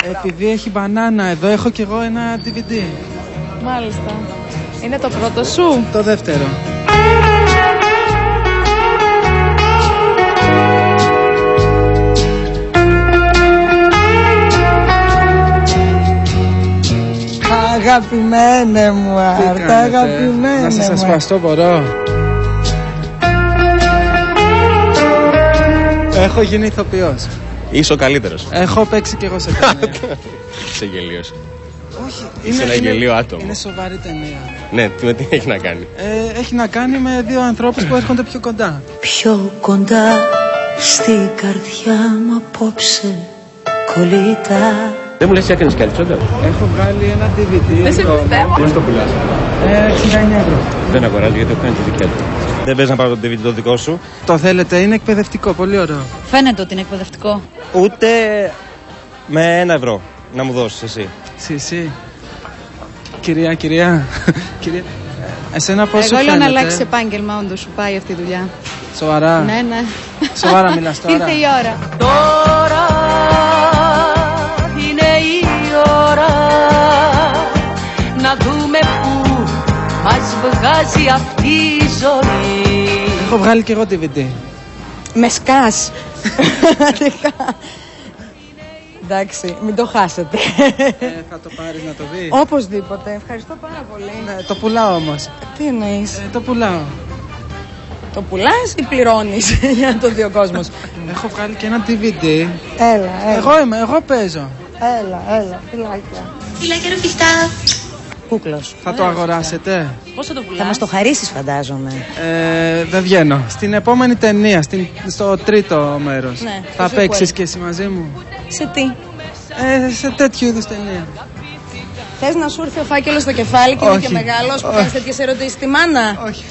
Επειδή έχει μπανάνα εδώ, έχω κι εγώ ένα DVD. Μάλιστα. Είναι το πρώτο σου? Το δεύτερο. Αγαπημένε μου, Άρτα, αγαπημένε. Να σας ασπαστώ, μπορώ. Έχω γίνει ηθοποιός. Είσαι ο καλύτερος. Έχω παίξει κι εγώ σε ταινία. Είσαι γελίος. Όχι, Είσαι ένα γελίο άτομο. Είναι σοβαρή ταινία. Ναι, με τι έχει να κάνει? Έχει να κάνει με δύο ανθρώπους που έρχονται πιο κοντά. Πιο κοντά στην καρδιά μου απόψε κολλητά. Δεν μου λες τι έκανες κι αλτσόντα? Έχω βγάλει ένα DVD. Δεν σε πιστεύω. Πώς το πουλάς? 69 ευρώ. Δεν αγοράζει γιατί έχω κάνει τη δικιά του. Δεν παίζει να πάρω το DVD το δικό σου? Το θέλετε, είναι εκπαιδευτικό, πολύ ωραίο. Φαίνεται ότι είναι εκπαιδευτικό. Ούτε με 1 ευρώ να μου δώσεις εσύ. Εσύ. Κυρία. Κυρία. Εσένα πώς σου Εγώ λέω φαίνεται? να αλλάξεις επάγγελμα, όντως σου πάει αυτή η δουλειά. Σοβαρά. Ναι. Σοβαρά μιλάς τώρα? Ήρθε η ώρα. Τώρα είναι η ώρα να δούμε πού μας βγάζει αυτή η ζωή. Έχω βγάλει και εγώ DVD. Με σκάς. Εντάξει, μην το χάσετε. Θα το πάρεις να το δεις? Οπωσδήποτε. Ευχαριστώ πάρα πολύ. Ναι, το πουλάω όμως. Τι εννοείς? Το πουλάω. Το πουλάς ή πληρώνεις για να το δει ο κόσμος? Έχω βγάλει και ένα DVD. Έλα. Εγώ παίζω. Έλα, φιλάκια. Φιλάκια ρουφιχτά. Κούκλος. Θα το αγοράσετε? Πώς θα το πουλάς? Θα μας το χαρίσεις, φαντάζομαι. Δεν βγαίνω. Στην επόμενη ταινία, στο τρίτο μέρος. Ναι, Θα στο παίξεις sequel. και εσύ μαζί μου? Σε τι? Σε τέτοιου είδους ταινία. Θες να σου έρθει ο φάκελος στο κεφάλι και είναι Όχι. και μεγάλος που κάνεις τέτοιες ερωτήσεις στη μάνα? Όχι.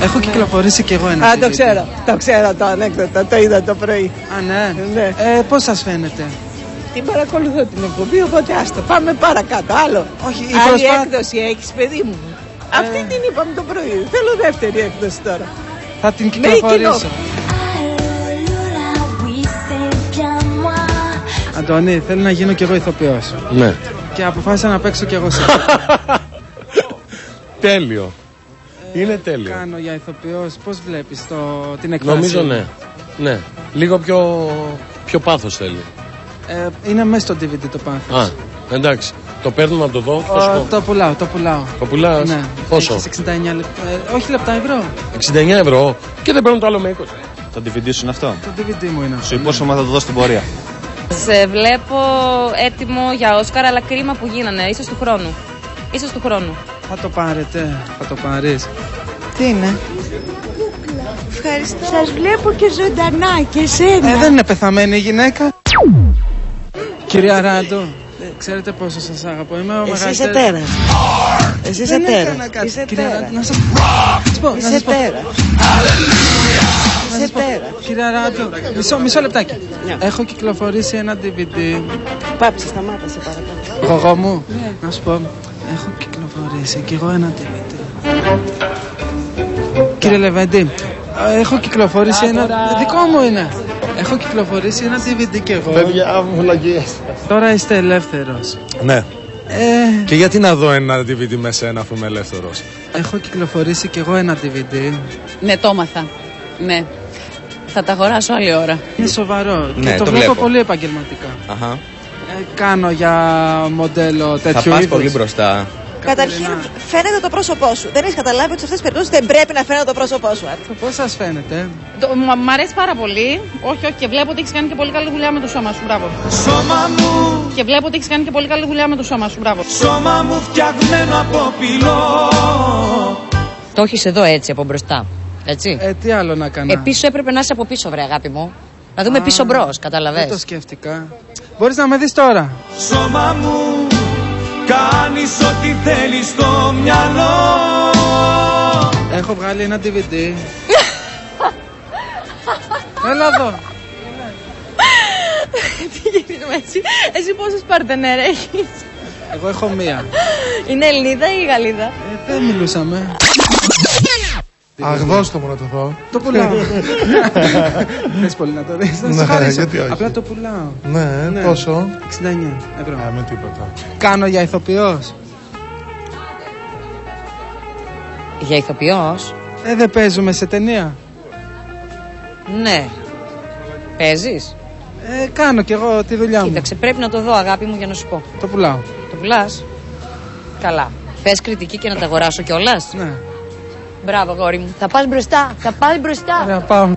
Έχω κυκλοφορήσει κι εγώ ένα Α, DVD. το ξέρω το ανέκδοτο, το είδα το πρωί. Α, ναι. Ναι. Πώς σας φαίνεται? Την παρακολουθώ την εκπομπή, οπότε άστο. Πάμε παρακάτω, άλλο. Όχι, η Άλλη προσπάθεια- έκδοση έχεις, παιδί μου. Αυτή την είπαμε το πρωί. Θέλω δεύτερη έκδοση τώρα. Θα την κοινό. κυκλοφορήσω. Αντώνη, θέλω να γίνω κι εγώ ηθοποιός. Ναι. Και αποφάσισα να παίξω κι εγώ σε. Τέλειο. Είναι τέλειο. Κάνω για ηθοποιός. Πώς βλέπεις την εκφράση? Νομίζω ναι. Ναι. Λίγο πιο πάθος θέλει. Είναι μέσα στο DVD το πάθος. Α, εντάξει. Το παίρνουμε να το δω. Το πουλάω. Το πουλάς? Ναι. Πόσο? Έχεις 69 λεπτά. Όχι λεπτά, ευρώ. 69 ευρώ. Και δεν παίρνω το άλλο με 20. Το DVD σου είναι αυτό? Το DVD μου είναι. Σου υπόσχομαι θα το δω στην πορεία. Σε βλέπω έτοιμο για Όσκαρ, αλλά κρίμα που γίνανε. Ίσως του χρόνου. Θα το πάρετε. Θα το πάρεις. Τι είναι? Ευχαριστώ. Σας βλέπω και ζωντανά και εσένα. Δεν είναι πεθαμένη η γυναίκα. Κυρία Ράντο, ξέρετε πόσο σας αγαπώ. Είμαι ο Εσύ είσαι μεγαλύτερος. τέρας. Εσύ είσαι τέρας. Είσαι Κυρία τέρας. Ράντο, να σας πω. Είσαι τέρας. Είσαι τέρας. Κυρία Ράντο, μισό λεπτάκι. Έχω κυκλοφορήσει ένα DVD. Πάψε, σταμάτα σε παρακαλώ. Γογό μου, να σου πω, έχω κυκλοφορήσει κι εγώ ένα DVD. Κύριε Λεβέντη, έχω κυκλοφορήσει ένα... Δικό μου είναι. Έχω κυκλοφορήσει ένα DVD κι εγώ. Παιδιά, βλαγίες. Τώρα είστε ελεύθερος. Ναι. Και γιατί να δω ένα DVD με σένα αφού είμαι ελεύθερος? Έχω κυκλοφορήσει κι εγώ ένα DVD. Ναι, το έμαθα. Ναι. Θα τα αγοράσω άλλη ώρα. Είναι σοβαρό Ναι, και το το βλέπω βλέπω. πολύ επαγγελματικά. Αχα. Κάνω για μοντέλο Θα τέτοιου πας είδους. πολύ μπροστά. Καταρχήν φαίνεται το πρόσωπό σου. Δεν έχει καταλάβει ότι σε αυτές τις περιπτώσεις δεν πρέπει να φαίνεται το πρόσωπό σου. Πώς σας φαίνεται? Μ' αρέσει πάρα πολύ. Όχι, και βλέπω ότι έχεις κάνει και πολύ καλή δουλειά με το σώμα σου. Μπράβο. Σώμα μου, Και βλέπω ότι έχεις κάνει και πολύ καλή δουλειά με το σώμα σου. Μπράβο. σώμα μου φτιαγμένο από πυλό. Το έχεις εδώ έτσι από μπροστά. Έτσι. Τι άλλο να κάνω? Πίσω έπρεπε να είσαι από πίσω, βρε αγάπη μου. Να δούμε πίσω μπρος, καταλαβες. Δεν το σκέφτηκα. Μπορείς να με δεις τώρα? Σώμα μου, κάνεις ό,τι θέλεις στο μυαλό. Έχω βγάλει ένα DVD. Έλα εδώ. Τι γυρίζουμε έτσι. Εσύ πόσες παρτενέρ έχεις? Εγώ έχω μία. Είναι Ελληνίδα ή Γαλλίδα? Δεν μιλούσαμε. Αχ, δώσ' το μου να το δω. Το πουλάω. Θες πολύ να το δεις? Να σου χαρίσω. Απλά το πουλάω. Ναι, πόσο? 69 ευρώ. Με τίποτα. Κάνω για ηθοποιός. Για ηθοποιός? Δεν παίζουμε σε ταινία. Ναι. Παίζεις? Κάνω κι εγώ τη δουλειά μου. Κοίταξε, πρέπει να το δω, αγάπη μου, για να σου πω. Το πουλάω. Το πουλάς? Καλά. Θες κριτική και να τα αγοράσω κιόλας? Ναι. Μπράβο, γόρι μου. Θα πας μπροστά. Θα πας μπροστά. Ωραία, πάω.